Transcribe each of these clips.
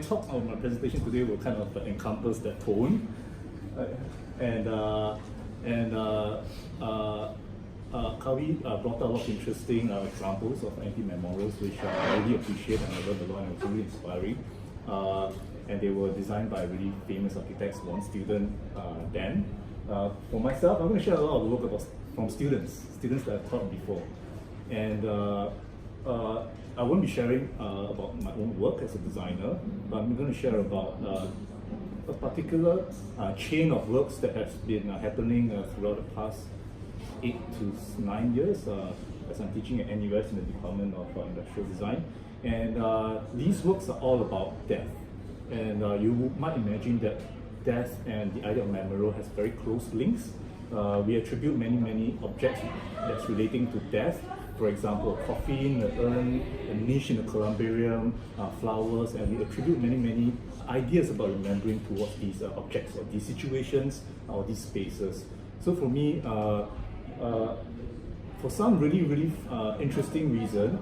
talk or my presentation today will kind of encompass that tone. Kavi brought out a lot of interesting examples of anti-memorials, which I really appreciate and I learned a lot and it was really inspiring. And they were designed by really famous architects, one student, Dan. For myself, I'm going to share a lot of work from students that I've taught before. And I won't be sharing about my own work as a designer, but I'm going to share about a particular chain of works that has been happening throughout the past 8 to 9 years as I'm teaching at NUS in the Department of Industrial Design. And these works are all about death. And you might imagine that death and the idea of memorial has very close links. We attribute many objects that's relating to death. For example, a coffin, an urn, a niche in a columbarium, flowers, and we attribute many ideas about remembering towards these objects or these situations or these spaces. So for me, for some really interesting reason,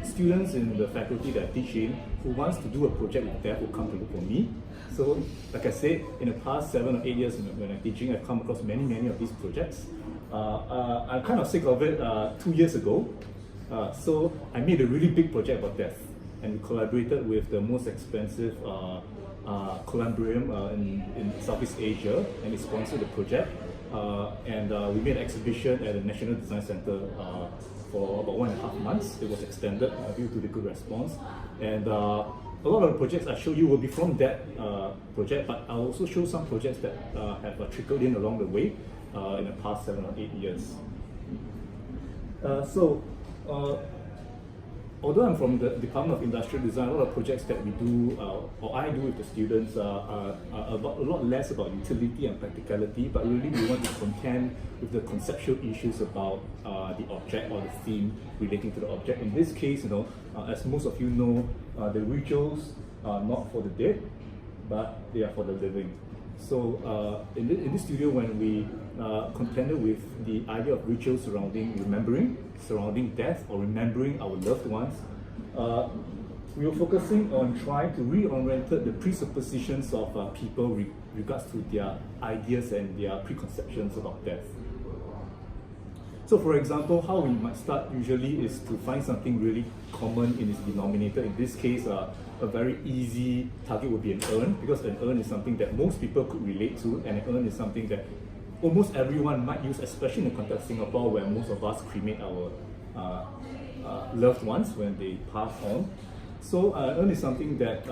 students in the faculty that I teach in who wants to do a project with death will come to look for me. So, like I said, in the past 7 or 8 years when I'm teaching, I've come across many of these projects. I'm kind of sick of it 2 years ago. So I made a really big project about death, and we collaborated with the most expensive columbarium in Southeast Asia, and we sponsored the project. We made an exhibition at the National Design Center for about 1.5 months. It was extended due to the good response. And a lot of the projects I show you will be from that project, but I'll also show some projects that have trickled in along the way in the past 7 or 8 years. Although I'm from the Department of Industrial Design, a lot of projects that we do, or I do with the students, are a lot less about utility and practicality, but really we want to contend with the conceptual issues about the object or the theme relating to the object. In this case, as most of you know, the rituals are not for the dead, but they are for the living. So in this studio, when we contended with the idea of rituals surrounding remembering, surrounding death, or remembering our loved ones, we were focusing on trying to reorient the presuppositions of people with regards to their ideas and their preconceptions about death. So for example, how we might start usually is to find something really common in its denominator. In this case, a very easy target would be an urn, because an urn is something that most people could relate to, and an urn is something that almost everyone might use, especially in the context of Singapore, where most of us cremate our loved ones when they pass on. So an urn is something that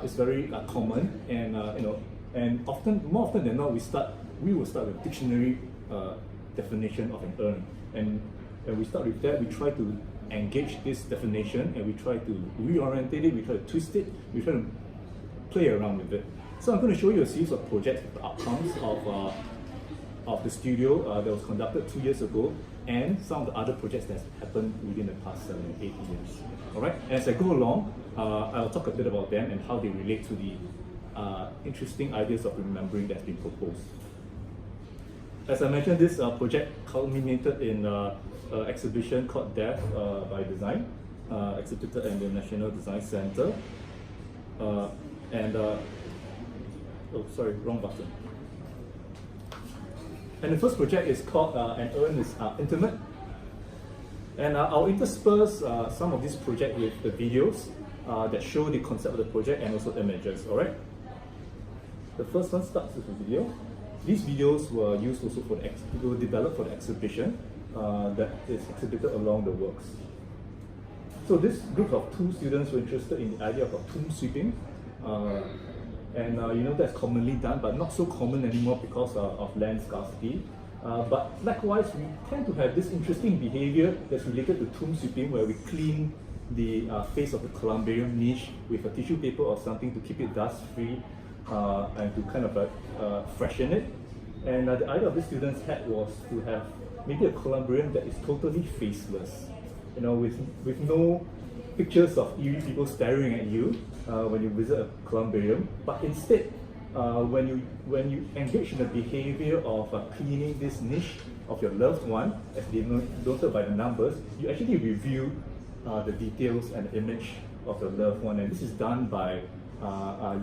is very common, and and more often than not, we will start with dictionary definition of an urn, and when we start with that, we try to engage this definition, and we try to reorientate it, we try to twist it, we try to play around with it. So I'm going to show you a series of projects, the outcomes of the studio that was conducted 2 years ago, and some of the other projects that happened within the past 7 or 8 years. All right. As I go along, I'll talk a bit about them and how they relate to the interesting ideas of remembering that's been proposed. As I mentioned, this project culminated in an exhibition called Death by Design, exhibited in the National Design Center. Oh, sorry, wrong button. And the first project is called An Urn is Intimate. And I'll intersperse some of this project with the videos that show the concept of the project and also images, all right? The first one starts with a video. These videos were used also were developed for the exhibition that is exhibited along the works. So this group of 2 students were interested in the idea of tomb sweeping. That's commonly done, but not so common anymore because of land scarcity. But likewise, we tend to have this interesting behavior that's related to tomb sweeping, where we clean the face of the columbarium niche with a tissue paper or something to keep it dust-free and to kind of freshen it. And the idea of the students had was to have maybe a columbarium that is totally faceless, with no pictures of eerie people staring at you when you visit a columbarium, but instead, when you engage in the behavior of cleaning this niche of your loved one, as denoted by the numbers, you actually reveal the details and the image of the loved one, and this is done by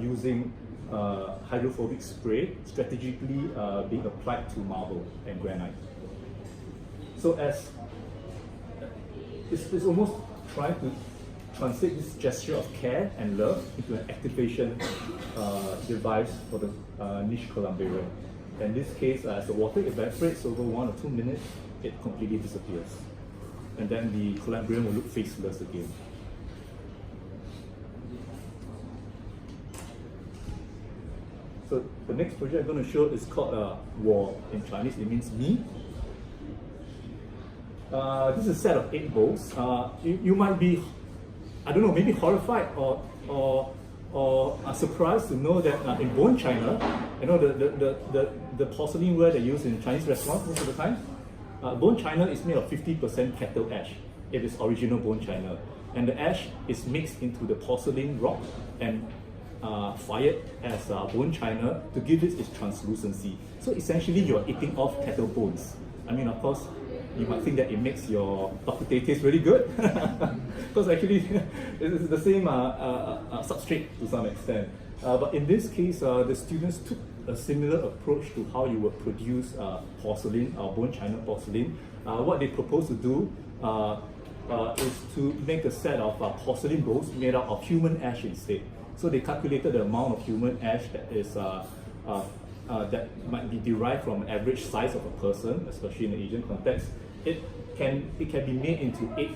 using hydrophobic spray strategically being applied to marble and granite. So as it's almost trying to translate this gesture of care and love into an activation device for the niche columbarium. In this case, as the water evaporates over 1 or 2 minutes, it completely disappears. And then the columbarium will look faceless again. So the next project I'm going to show is called Wo. In Chinese, it means me. This is a set of 8 bowls. You might be, I don't know, maybe horrified or surprised to know that in bone china, you know, the porcelainware they use in Chinese restaurants most of the time, bone china is made of 50% kettle ash. It is original bone china, and the ash is mixed into the porcelain rock and fired as bone china to give it its translucency. So essentially, you're eating off kettle bones. I mean, of course, you might think that it makes your bak kut teh taste really good, because actually it's the same substrate to some extent. But in this case, the students took a similar approach to how you would produce porcelain, bone china porcelain. What they proposed to do is to make a set of porcelain bowls made out of human ash instead. So they calculated the amount of human ash that is that might be derived from an average size of a person, especially in the Asian context. It can be made into 8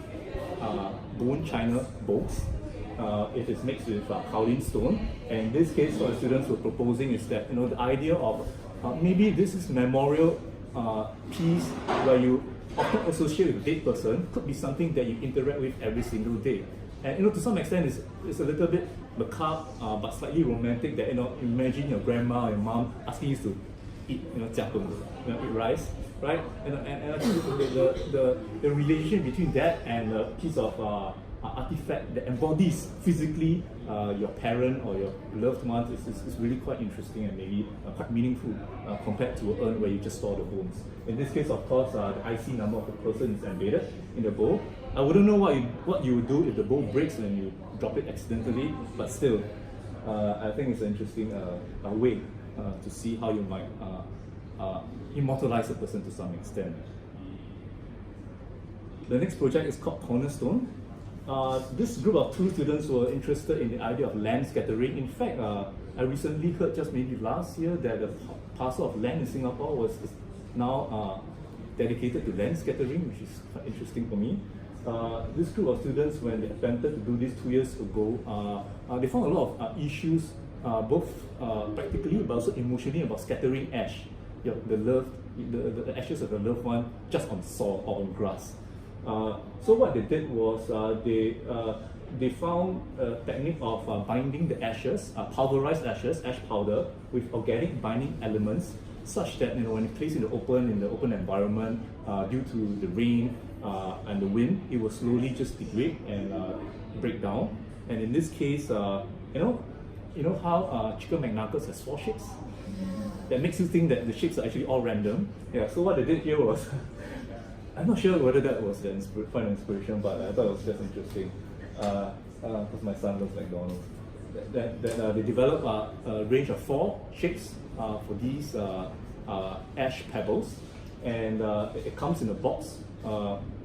bone china bowls. It is mixed with kaolin stone. And in this case, what the students were proposing is that, you know, the idea of maybe this is memorial piece where you often associate with a dead person could be something that you interact with every single day. And, you know, to some extent, it's a little bit macabre, but slightly romantic. That, you know, imagine your grandma or your mom asking you to eat, you know, jiapeng, you know, eat rice, right? And I think the relation between that and a piece of artifact that embodies physically your parent or your loved ones is really quite interesting and maybe quite meaningful compared to an urn where you just store the bones. In this case, of course, the IC number of the person is embedded in the bowl. I wouldn't know what you would do if the bowl breaks and you drop it accidentally, but still, I think it's an interesting way to see how you might immortalize a person to some extent. The next project is called Cornerstone. This group of 2 students were interested in the idea of land scattering. In fact, I recently heard just maybe last year that a parcel of land in Singapore is now dedicated to land scattering, which is quite interesting for me. This group of students, when they attempted to do this 2 years ago, they found a lot of issues, both practically but also emotionally, about scattering ash, the ashes of the loved one, just on soil or on grass. So what they did was they found a technique of binding the ashes, pulverized ashes, ash powder, with organic binding elements, such that, you know, when placed in the open environment, due to the rain and the wind, it will slowly just degrade and break down. And in this case, you know how chicken McNuggets has 4 shapes? That makes you think that the shapes are actually all random. Yeah. So what they did here was, I'm not sure whether that was the final inspiration, but I thought it was just interesting. Because my son loves McDonald's. That they developed a range of 4 shapes for these ash pebbles, and it comes in a box.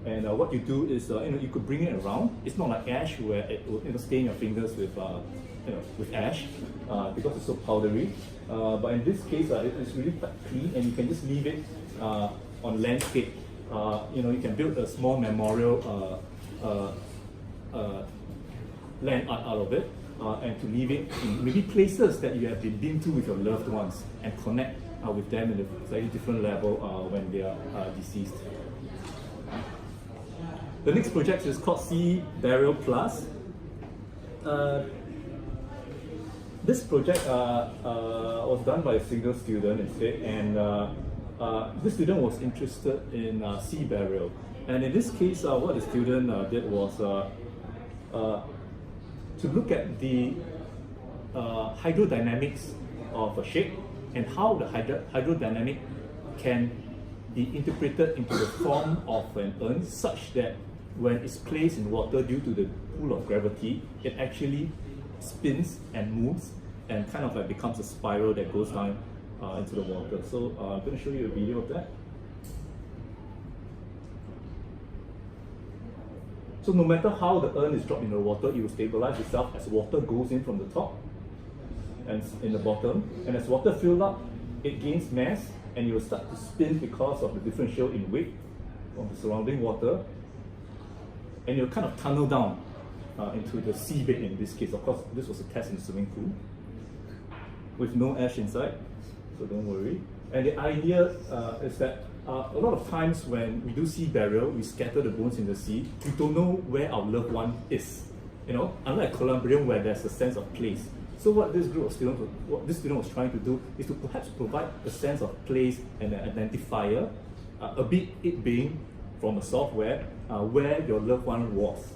And what you do is, you could bring it around. It's not like ash where it will, stain your fingers with with ash because it's so powdery. But in this case, it's really quite clean, and you can just leave it on landscape. You can build a small memorial land art out of it, and to leave it in maybe places that you have been to with your loved ones and connect with them in a slightly different level when they are deceased. The next project is called Sea Burial Plus. This project was done by a single student instead, and this student was interested in sea burial. And in this case, what the student did was to look at the hydrodynamics of a ship and how the hydrodynamic can be interpreted into the form of an urn, such that when it's placed in water due to the pull of gravity, it actually spins and moves and kind of like becomes a spiral that goes down into the water. So I'm going to show you a video of that. So no matter how the urn is dropped in the water, it will stabilize itself as water goes in from the top and in the bottom. And as water fills up, it gains mass and it will start to spin because of the differential in weight of the surrounding water. And it will kind of tunnel down into the seabed in this case. Of course, this was a test in the swimming pool with no ash inside, so don't worry. And the idea is that a lot of times when we do sea burial, we scatter the bones in the sea. We don't know where our loved one is. You know, unlike Columbrium where there's a sense of place. So what this group of students, what this student was trying to do is to perhaps provide a sense of place and an identifier, a bit it being from a software where your loved one was.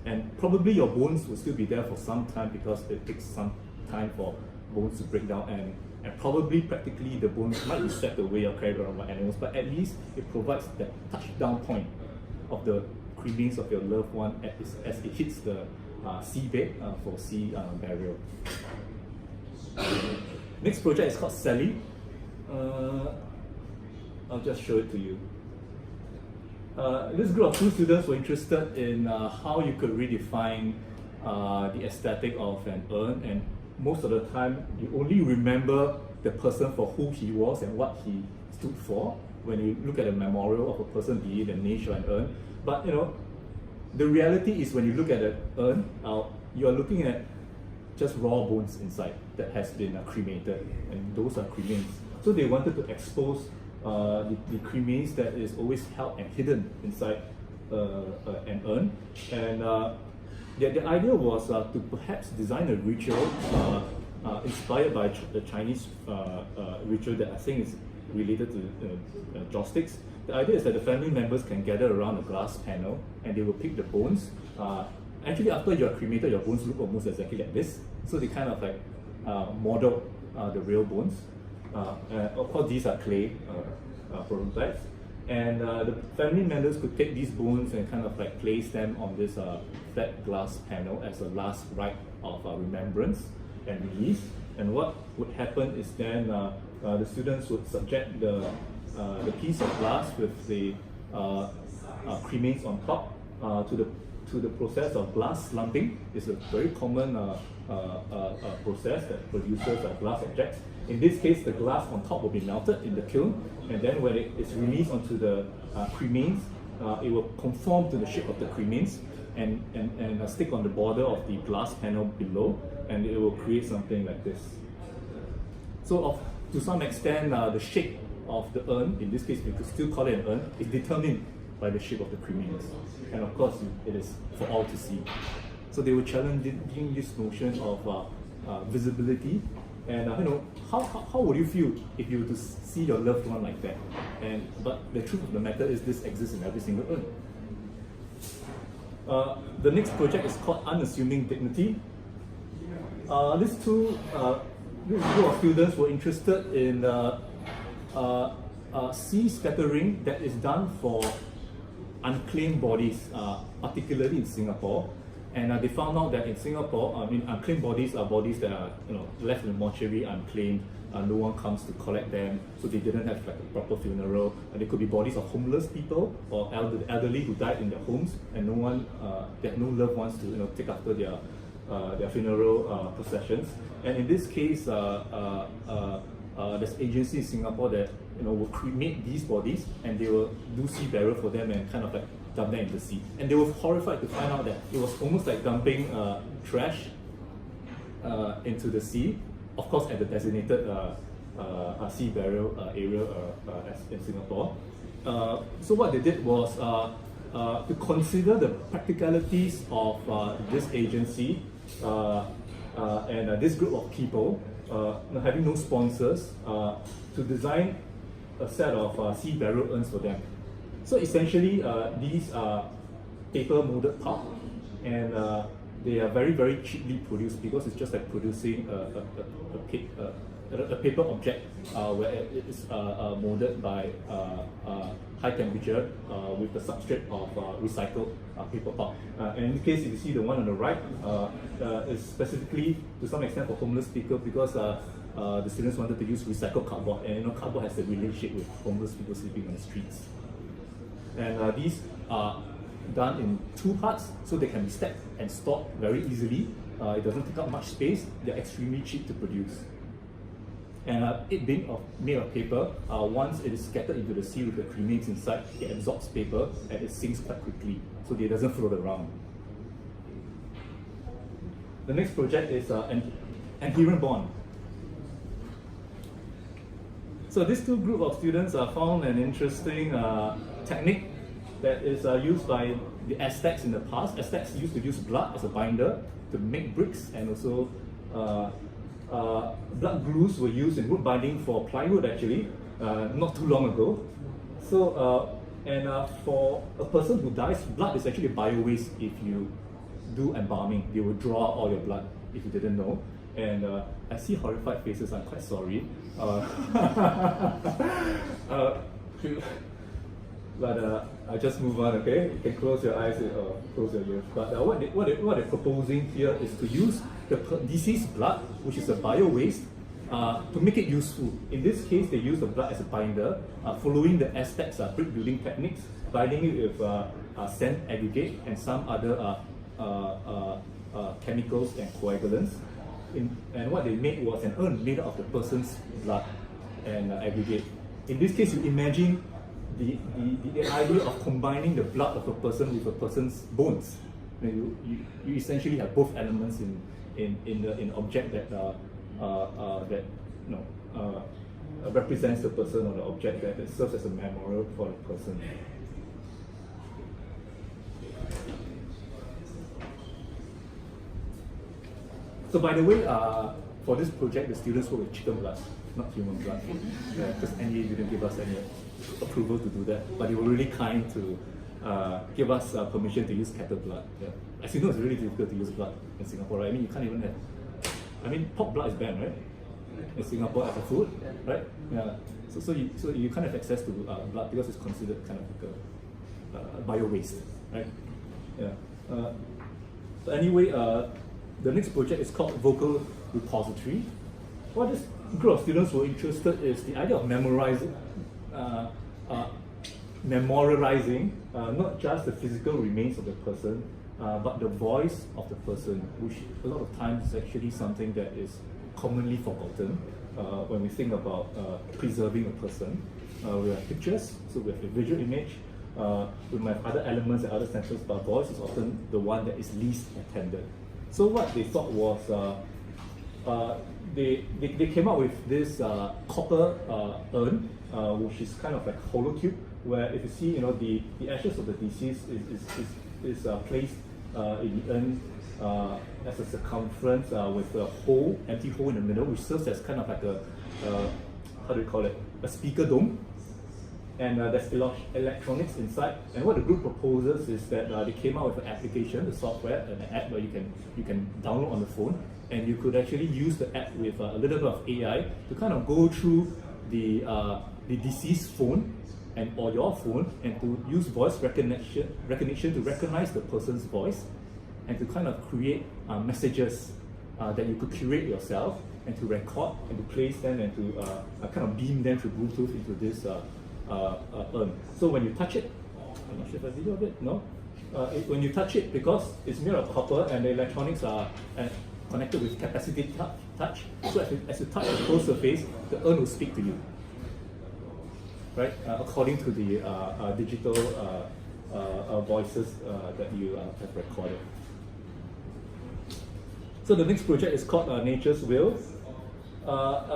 And probably your bones will still be there for some time because it takes some time for bones to break down, and probably practically the bones might be swept away or carried around by animals, but at least it provides that touchdown point of the remains of your loved one as it hits the seabed for sea burial. Next project is called Sally. I'll just show it to you. This group of 2 students were interested in how you could redefine the aesthetic of an urn, and most of the time you only remember the person for who he was and what he stood for when you look at a memorial of a person, be it a niche or an urn. But you know, the reality is when you look at an urn, you are looking at just raw bones inside that has been cremated, and those are cremains. So they wanted to expose the cremains that is always held and hidden inside an urn. And the idea was to perhaps design a ritual inspired by the Chinese ritual that I think is related to joss-sticks. The idea is that the family members can gather around a glass panel and they will pick the bones. Actually, after you are cremated, your bones look almost exactly like this. So they kind of like model the real bones. Of course, these are clay prototypes. And the family members could take these bones and kind of like place them on this flat glass panel as a last rite of remembrance and release. And what would happen is then the students would subject the piece of glass with the cremains on top to the process of glass slumping. It's a very common process that produces glass objects. In this case, the glass on top will be melted in the kiln, and then when it is released onto the cremains, it will conform to the shape of the cremains and stick on the border of the glass panel below, and it will create something like this. So to some extent, the shape of the urn, in this case we could still call it an urn, is determined by the shape of the cremains. And of course, it is for all to see. So they were challenging this notion of visibility. And you know, how would you feel if you were to see your loved one like that? But the truth of the matter is this exists in every single urn. The next project is called Unassuming Dignity. These group of students were interested in sea scattering that is done for unclaimed bodies, particularly in Singapore. And they found out that in Singapore, unclaimed bodies are bodies that are left in the mortuary unclaimed. No one comes to collect them, so they didn't have like a proper funeral. And they could be bodies of homeless people or elderly who died in their homes, and no one, they had no loved ones to take after their funeral processions. And in this case, there's agency in Singapore that will cremate these bodies, and they will do sea burial for them and kind of like dump them in the sea. And they were horrified to find out that it was almost like dumping trash into the sea, of course at the designated sea burial area in Singapore. So what they did was to consider the practicalities of this agency and this group of people having no sponsors to design a set of sea burial urns for them. So essentially, these are paper molded top, and they are very, very cheaply produced because it's just like producing a paper object where it is molded by high temperature with the substrate of recycled paper pulp. And in this case, if you see the one on the right, is specifically to some extent for homeless people because the students wanted to use recycled cardboard, and cardboard has a relationship with homeless people sleeping on the streets. And these are done in 2 parts, so they can be stacked and stored very easily. It doesn't take up much space. They're extremely cheap to produce. And it being made of paper, once it is scattered into the sea with the cremates inside, it absorbs paper and it sinks quite quickly, so it doesn't float around. The next project is an adherent bond. So these 2 groups of students found an interesting technique that is used by the Aztecs in the past. Aztecs used to use blood as a binder to make bricks, and also blood glues were used in wood binding for plywood actually, not too long ago. So, for a person who dies, blood is actually bio-waste. If you do embalming, they will draw all your blood, if you didn't know. And I see horrified faces, I'm quite sorry. But I'll just move on, okay? You can close your eyes or close your ears. But what they're proposing here is to use the deceased blood, which is a bio-waste, to make it useful. In this case, they use the blood as a binder, following the Aztecs brick building techniques, binding it with sand aggregate and some other chemicals and coagulants. And what they made was an urn made out of the person's blood and aggregate. In this case, you imagine the idea of combining the blood of a person with a person's bones. You essentially have both elements in object that represents the person, or the object that serves as a memorial for the person. So by the way, for this project, the students work with chicken blood, not human blood, because NEA didn't give us any approval to do that, but they were really kind to give us permission to use cattle blood. Yeah. As you know, it's really difficult to use blood in Singapore, right? I mean, you can't even have, pork blood is banned, right? In Singapore as a food, right? Yeah. So you can't have access to blood because it's considered kind of like a bio-waste, right? Yeah. So anyway, the next project is called Vocal Repository. What this group of students were interested is the idea of memorializing not just the physical remains of the person, but the voice of the person, which a lot of times is actually something that is commonly forgotten when we think about preserving a person. We have pictures, so we have a visual image, we might have other elements and other senses, but voice is often the one that is least attended. So what they thought was, they came up with this copper urn, which is kind of like a hollow tube, where if you see, the ashes of the deceased is placed in the urn as a circumference with a hole, empty hole in the middle, which serves as kind of like a, how do you call it, a speaker dome. And there's electronics inside. And what the group proposes is that they came out with an application, the software, an app where you can download on the phone, and you could actually use the app with a little bit of AI to kind of go through the deceased phone or your phone, and to use voice recognition to recognize the person's voice, and to kind of create messages that you could curate yourself, and to record and to place them, and to kind of beam them through Bluetooth into this urn. So when you touch it, I'm not sure if I have a video of it, no? When you touch it, because it's made of copper and the electronics are connected with capacitive touch, so as you touch the whole surface, the urn will speak to you, right? According to the digital voices that you have recorded. So the next project is called Nature's Will.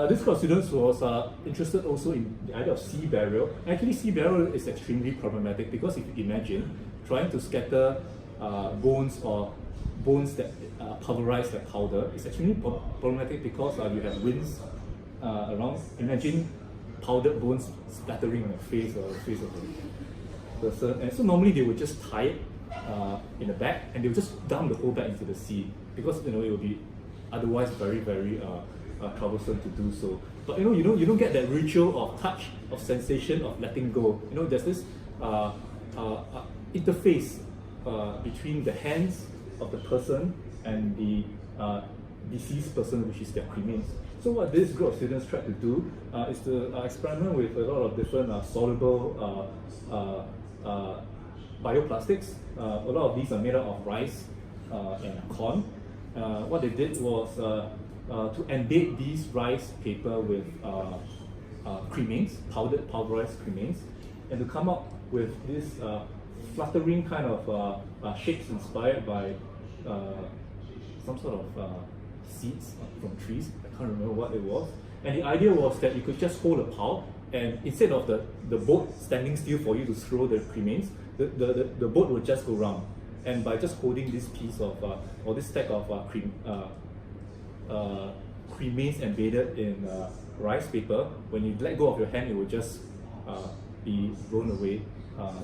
This group of students was interested also in the idea of sea burial. Actually, sea burial is extremely problematic because if you imagine trying to scatter bones or bones that are pulverized like powder, it's extremely problematic because you have winds around. Imagine powdered bones splattering on the face or the face of the person. And so normally they would just tie it in a bag, and they'll just dump the whole bag into the sea because it will be otherwise very troublesome to do so. But you don't get that ritual of touch, of sensation, of letting go. There's this interface between the hands of the person and the deceased person, which is their cremains. So what this group of students tried to do is to experiment with a lot of different soluble bioplastics. A lot of these are made out of rice and corn. What they did was to embed these rice paper with cremains, pulverized cremains, and to come up with this fluttering kind of shapes inspired by some sort of seeds from trees. I can't remember what it was. And the idea was that you could just hold a pile, and instead of the boat standing still for you to throw the cremains, the boat would just go round. And by just holding this piece of or this stack of cremains embedded in rice paper, when you let go of your hand, it will just be blown away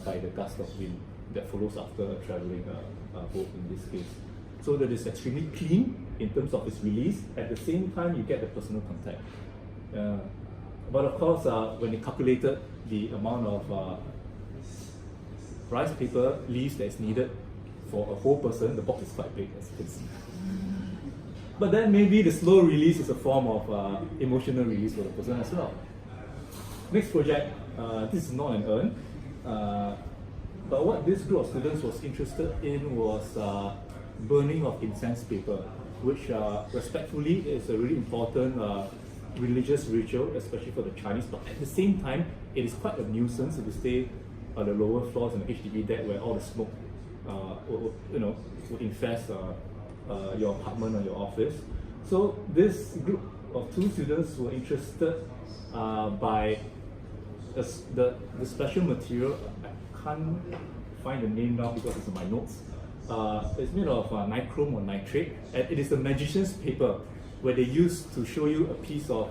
by the gust of wind that follows after a traveling boat in this case. So that is extremely clean in terms of its release. At the same time, you get the personal contact. But of course, when they calculated the amount of rice paper leaves that is needed for a whole person, the box is quite big, as you can see. But then maybe the slow release is a form of emotional release for the person as well. Next project, this is not an urn, but what this group of students was interested in was burning of incense paper, which respectfully is a really important religious ritual, especially for the Chinese, but at the same time, it is quite a nuisance if you stay on the lower floors in the HDB deck where all the smoke would infest your apartment or your office. So this group of 2 students were interested by the special material. I can't find the name now because it's in my notes. It's made of nichrome or nitrate, and it is the magician's paper where they use to show you a piece of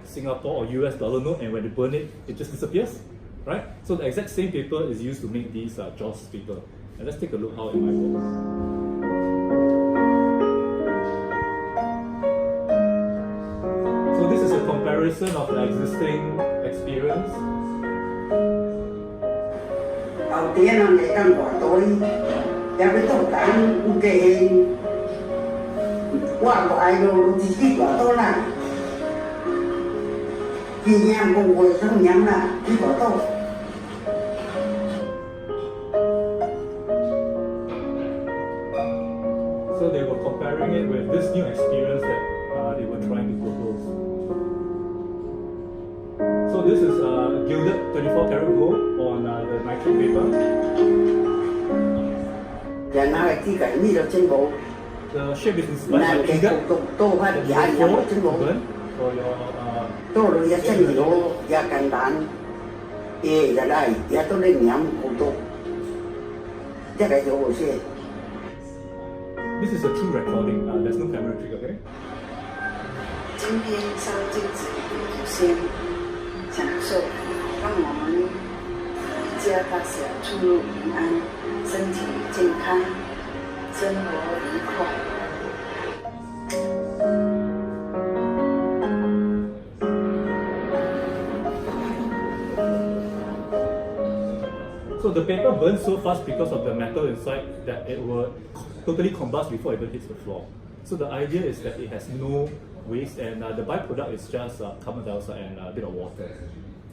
Singapore or US dollar note, and when they burn it, it just disappears, right? So the exact same paper is used to make these Jaws paper. And let's take a look how it might work. So this is a comparison of the existing experience. Đầu tiên là ngày càng của tôi theo cái tổng cán kể qua của ai đâu thì cái của tôi là khi em cùng với trong nhắm là cái của tôi. So they were comparing it with this new experience that they were trying to propose. So this is gilded 24 karat gold on the nitrate paper. The shape is inspired by ingot that you burn for your tôi là chân đồ và cẩn thận thì là đây và tôi lên nhắm của tôi chắc là chỗ xe. This is a true recording. There's no camera trick, okay? 今天烧金纸祖先享受，让我们一家大小出入平安，身体健康，生活愉快。So the paper burns so fast because of the metal inside that it will totally combust before it even hits the floor. So the idea is that it has no waste, and the byproduct is just carbon dioxide and a bit of water.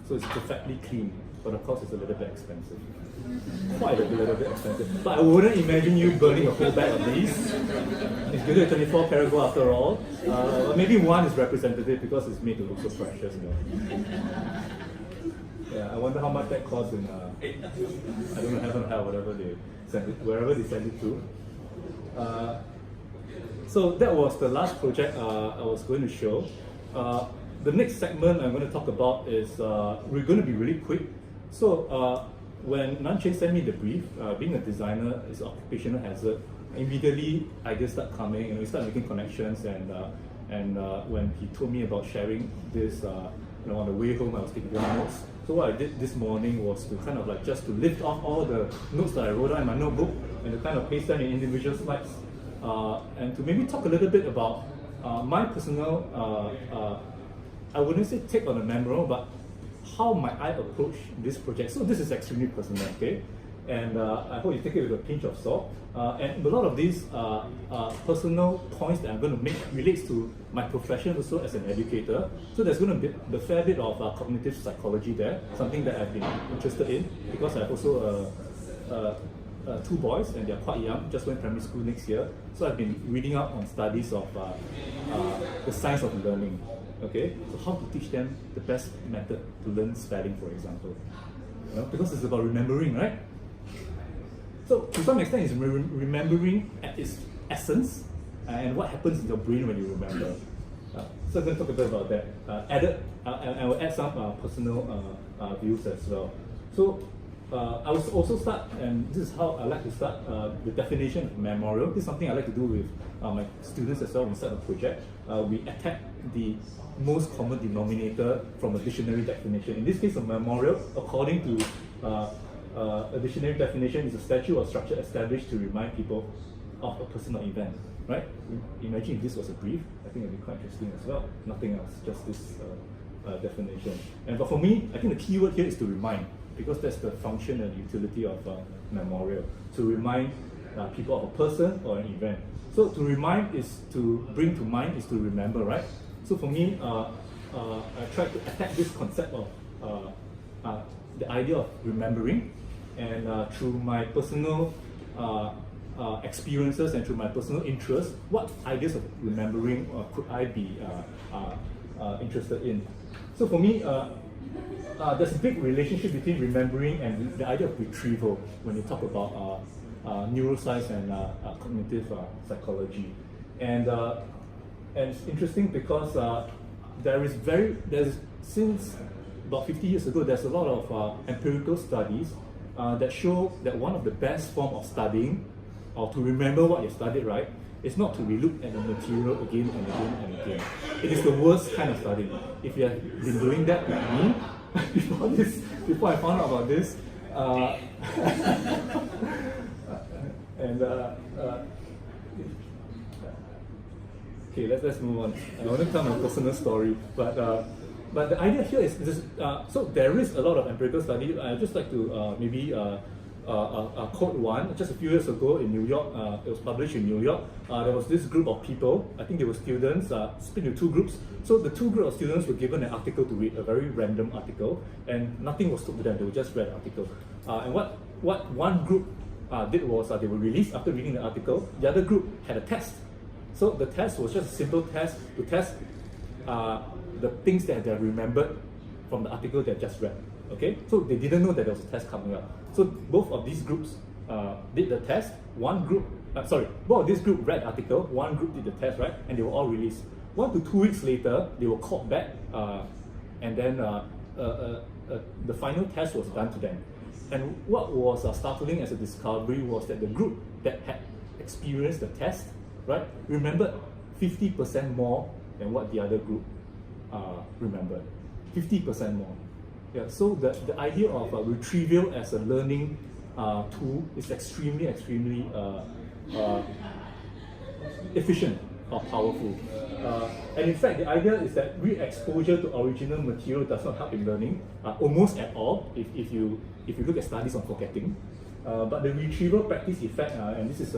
So it's perfectly clean, but of course it's a little bit expensive. Quite a little bit expensive. But I wouldn't imagine you burning a whole bag of these. It's good at 24 karat gold after all. Maybe one is representative because it's made to look so precious. Yeah, I wonder how much that costs in I don't know, heaven or hell, whatever they send it, wherever they send it to. So that was the last project I was going to show. The next segment I'm going to talk about is we're going to be really quick. So when Nanchen sent me the brief, being a designer is an occupational hazard. Immediately ideas start coming, we start making connections, and when he told me about sharing this on the way home I was taking down notes. So what I did this morning was to kind of like just to lift off all the notes that I wrote down in my notebook and to kind of paste them in individual slides, and to maybe talk a little bit about my personal, I wouldn't say take on a memorial, but how might I approach this project. So this is extremely personal, okay? And I hope you take it with a pinch of salt. And a lot of these personal points that I'm going to make relates to my profession also as an educator. So there's going to be a fair bit of cognitive psychology there, something that I've been interested in because I have also two boys and they're quite young, just went primary school next year. So I've been reading up on studies of the science of learning. Okay, so how to teach them the best method to learn spelling, for example. You know, because it's about remembering, right? So to some extent, it's remembering at its essence and what happens in your brain when you remember. So I'm going to talk a bit about that. I will add some personal views as well. So I will also start, and this is how I like to start, the definition of memorial. This is something I like to do with my students as well when we start a project. We attack the most common denominator from a dictionary definition. In this case, a memorial, according to a dictionary definition, is a statute or structure established to remind people of a personal event, right? Imagine if this was a brief, I think it would be quite interesting as well. Nothing else, just this definition. But for me, I think the key word here is to remind, because that's the function and utility of memorial, to remind people of a person or an event. So to remind is to bring to mind, is to remember, right? So for me, I tried to attack this concept of the idea of remembering, and through my personal experiences and through my personal interests, what ideas of remembering could I be interested in? So for me, there's a big relationship between remembering and the idea of retrieval when you talk about neuroscience and cognitive psychology. And it's interesting because since about 50 years ago, there's a lot of empirical studies that show that one of the best form of studying, or to remember what you studied, right, is not to relook at the material again and again and again. It is the worst kind of studying. If you have been doing that with me before I found out about this, okay, let's move on. I want to tell my personal story, but the idea here is this. So there is a lot of empirical study. I'd just like to maybe quote one. Just a few years ago in New York, it was published in New York. There was this group of people. I think they were students, split into two groups. So the two groups of students were given an article to read, a very random article, and nothing was told to them. They would just read the article. And what one group did was they were released after reading the article. The other group had a test. So the test was just a simple test to test the things that they remembered from the article they just read. Okay, so they didn't know that there was a test coming up. So both of these groups did the test. Both of these groups read the article. One group did the test, right? And they were all released. 1 to 2 weeks later, they were called back, and then the final test was done to them. And what was startling as a discovery was that the group that had experienced the test, right, remembered 50% more than what the other group remembered. 50% more. Yeah, so the idea of retrieval as a learning tool is extremely efficient or powerful. And in fact, the idea is that re-exposure to original material does not help in learning almost at all if you look at studies on forgetting. But the retrieval practice effect, and this is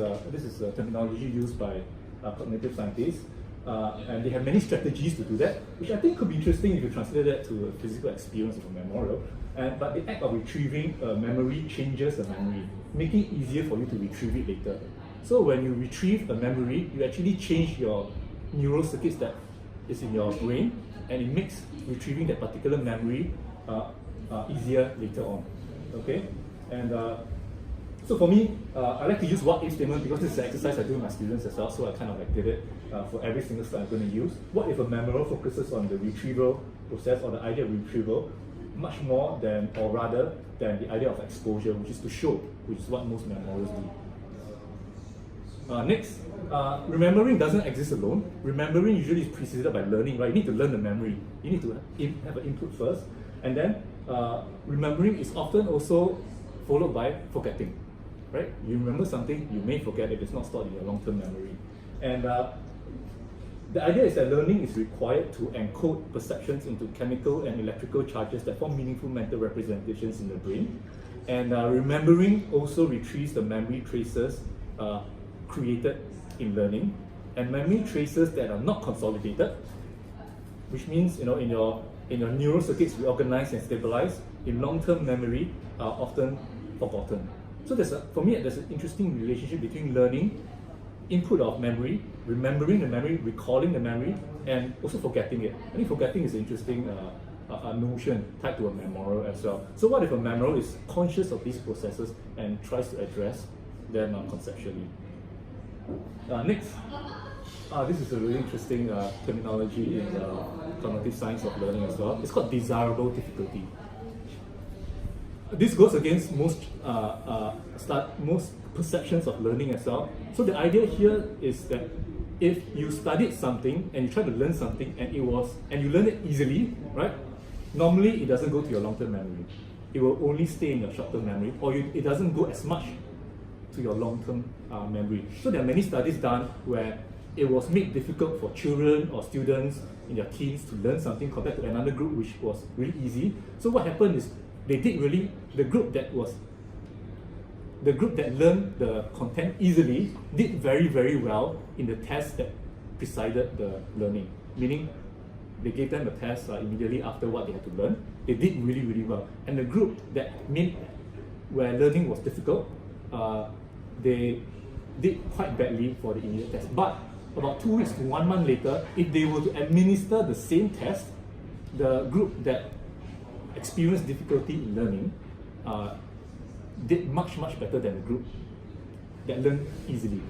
a terminology used by cognitive scientists, and they have many strategies to do that, which I think could be interesting if you translate that to a physical experience of a memorial. But the act of retrieving a memory changes the memory, making it easier for you to retrieve it later. So when you retrieve a memory, you actually change your neural circuits that is in your brain, and it makes retrieving that particular memory easier later on. Okay, and so for me, I like to use what-if statement because this is an exercise I do with my students as well. So I kind of like did it for every single slide I'm going to use. What if a memorial focuses on the retrieval process or the idea of retrieval much more than, or rather than the idea of exposure, which is to show, which is what most memorials do. Next, remembering doesn't exist alone. Remembering usually is preceded by learning, right? You need to learn the memory. You need to have an input first, and then remembering is often also followed by forgetting, right? You remember something, you may forget if it's not stored in your long-term memory. And the idea is that learning is required to encode perceptions into chemical and electrical charges that form meaningful mental representations in the brain. And remembering also retrieves the memory traces created in learning, and memory traces that are not consolidated, which means in your neural circuits reorganized and stabilized, in long-term memory are often forgotten. So for me there's an interesting relationship between learning, input of memory, remembering the memory, recalling the memory, and also forgetting it. I think forgetting is an interesting notion tied to a memorial as well. So what if a memorial is conscious of these processes and tries to address them conceptually? Next, this is a really interesting terminology in cognitive science of learning as well. It's called desirable difficulty. This goes against most perceptions of learning as well. So the idea here is that if you studied something and you try to learn something and you learn it easily, right? Normally it doesn't go to your long-term memory. It will only stay in your short-term memory, or it doesn't go as much to your long-term memory. So there are many studies done where it was made difficult for children or students in their teens to learn something compared to another group which was really easy. So what happened is the group that learned the content easily did very, very well in the test that preceded the learning. Meaning, they gave them a test immediately after what they had to learn. They did really, really well. And the group where learning was difficult, they did quite badly for the immediate test. But about 2 weeks to 1 month later, if they were to administer the same test, the group that experienced difficulty in learning did much, much better than the group that learned easily.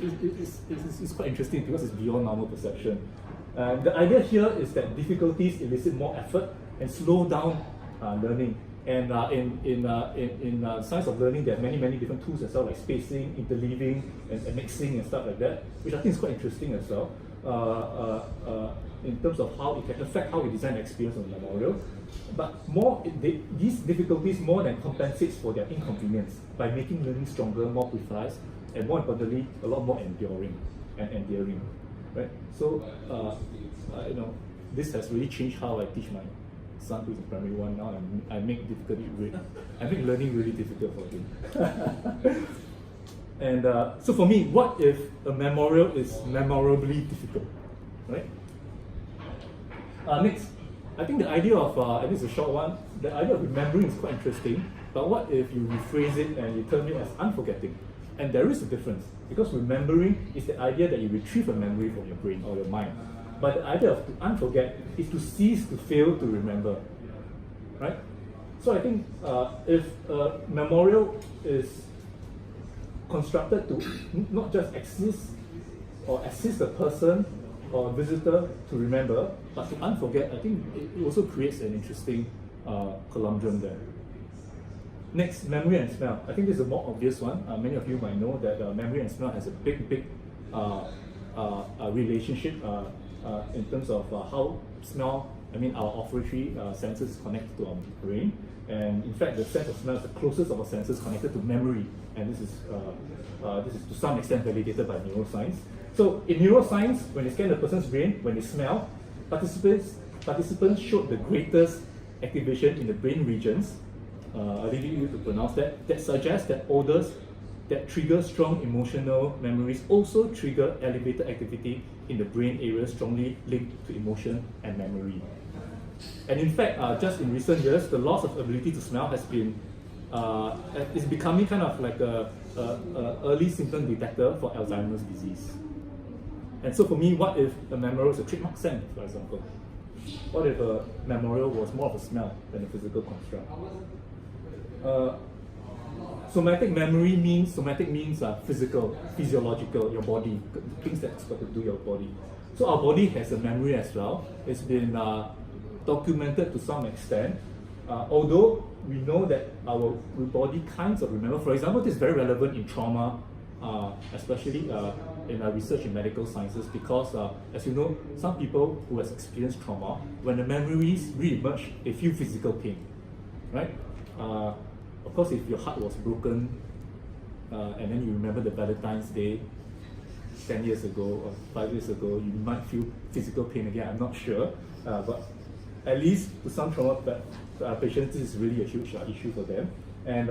It's quite interesting because it's beyond normal perception. The idea here is that difficulties elicit more effort and slow down learning. And in science of learning, there are many, many different tools as well, like spacing, interleaving, and mixing and stuff like that, which I think is quite interesting as well, in terms of how it can affect how we design the experience of the memorial. But these difficulties more than compensates for their inconvenience by making learning stronger, more precise, and more importantly, a lot more enduring and endearing. Right? So, this has really changed how I teach my son who's in primary 1 now. I make learning really difficult for him. And so for me, what if a memorial is memorably difficult, right? Next, I think the idea of, and this is a short one, the idea of remembering is quite interesting, but what if you rephrase it and you term it as unforgetting? And there is a difference, because remembering is the idea that you retrieve a memory from your brain or your mind. But the idea of to unforget is to cease to fail to remember, right? So I think if a memorial is constructed to not just exist or assist the person or visitor to remember, but to unforget, I think it also creates an interesting conundrum there. Next, memory and smell. I think this is a more obvious one. Many of you might know that memory and smell has a big relationship in terms of how smell, our olfactory senses connected to our brain. And in fact, the sense of smell is the closest of our senses connected to memory. And this is to some extent validated by neuroscience. So in neuroscience, when they scan the person's brain, when they smell, participants showed the greatest activation in the brain regions, I think you need to pronounce that suggests that odors that trigger strong emotional memories also trigger elevated activity in the brain areas strongly linked to emotion and memory. And in fact, just in recent years, the loss of ability to smell has been is becoming kind of like a early symptom detector for Alzheimer's disease. And so for me, what if a memorial is a trademark scent, for example? What if a memorial was more of a smell than a physical construct? Somatic means physical, physiological, your body, things that's got to do your body. So our body has a memory as well. It's been documented to some extent, although we know that our body kinds of remember. For example, this is very relevant in trauma especially in our research in medical sciences, because as you know, some people who has experienced trauma, when the memories re-emerge, they feel physical pain, right? Of course, if your heart was broken and then you remember the Valentine's Day 10 years ago or 5 years ago, you might feel physical pain again, I'm not sure. But at least to some trauma patients, this is really a huge issue for them. And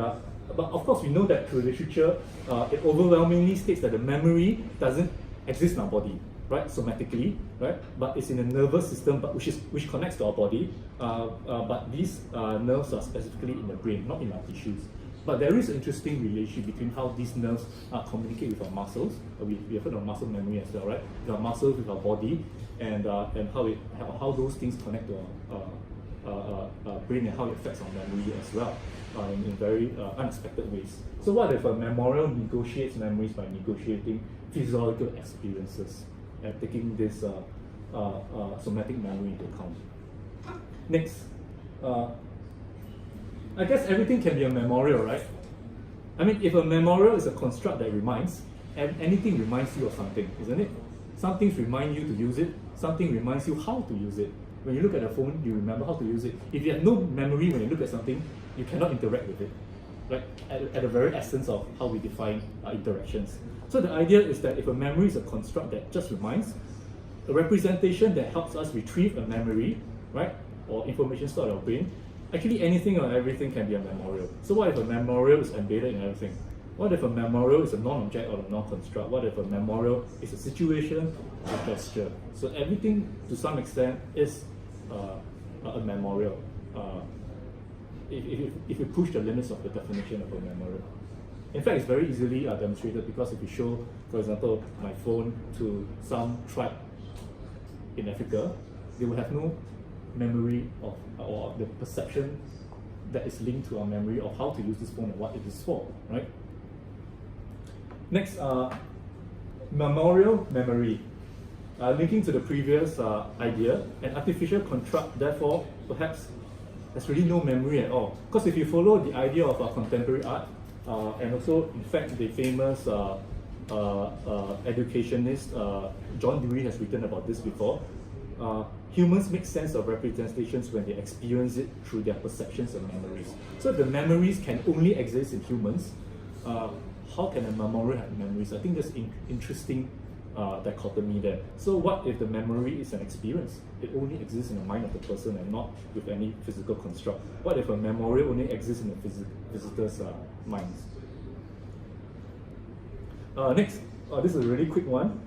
but of course, we know that through literature, it overwhelmingly states that the memory doesn't exist in our body, right, somatically, right, but it's in the nervous system, but which connects to our body. But these nerves are specifically in the brain, not in our tissues. But there is an interesting relationship between how these nerves communicate with our muscles. We have heard of muscle memory as well, right? With our muscles, with our body, and how those things connect to our brain and how it affects our memory as well, in very unexpected ways. So what if a memorial negotiates memories by negotiating physiological experiences and taking this somatic memory into account? Next. I guess everything can be a memorial, right? I mean, if a memorial is a construct that reminds, and anything reminds you of something, isn't it? Some things remind you to use it, something reminds you how to use it. When you look at a phone, you remember how to use it. If you have no memory when you look at something, you cannot interact with it, right? At the very essence of how we define interactions. So the idea is that if a memory is a construct that just reminds, a representation that helps us retrieve a memory, right, or information stored in our brain, actually anything or everything can be a memorial. So what if a memorial is embedded in everything? What if a memorial is a non-object or a non-construct? What if a memorial is a situation, a gesture? So everything, to some extent, is a memorial. If you push the limits of the definition of a memorial. In fact, it's very easily demonstrated, because if you show, for example, my phone to some tribe in Africa, they will have no memory of, or the perception that is linked to our memory of how to use this phone and what it is for, right? Next, memorial memory. Linking to the previous idea, an artificial construct, therefore, perhaps has really no memory at all. Because if you follow the idea of contemporary art, and also, in fact, the famous educationist John Dewey has written about this before, humans make sense of representations when they experience it through their perceptions and memories. So if the memories can only exist in humans, how can a memorial have memories? I think there's an interesting dichotomy there. So what if the memory is an experience? It only exists in the mind of the person and not with any physical construct. What if a memorial only exists in the visitor's minds? Next, this is a really quick one.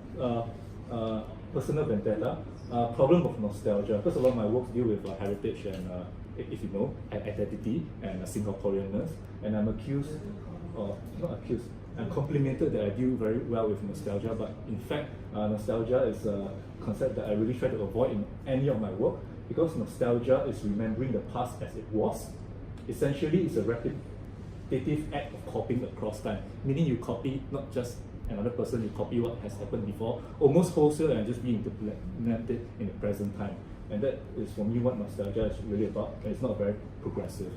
Personal vendetta. Problem of nostalgia, because a lot of my work deal with heritage and, if you know, identity and Singaporeanness, and I'm accused, or not accused, I'm complimented that I deal very well with nostalgia, but in fact, nostalgia is a concept that I really try to avoid in any of my work, because nostalgia is remembering the past as it was. Essentially, it's a repetitive act of copying across time, meaning you copy not just another person, you copy what has happened before, almost wholesale, and just reimplement it in the present time. And that is, for me, what nostalgia is really about, and it's not very progressive.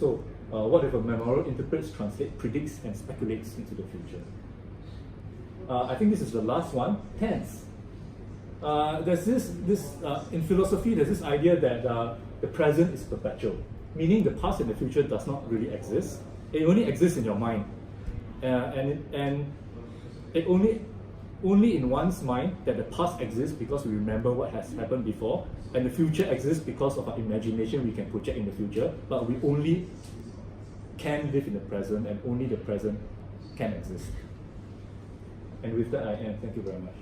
So, what if a memorial interprets, translates, predicts, and speculates into the future? I think this is the last one, tense. There's this in philosophy, there's this idea that the present is perpetual, meaning the past and the future does not really exist. It only exists in your mind. And it only in one's mind that the past exists because we remember what has happened before, and the future exists because of our imagination we can project in the future, but we only can live in the present, and only the present can exist. And with that, I end. Thank you very much.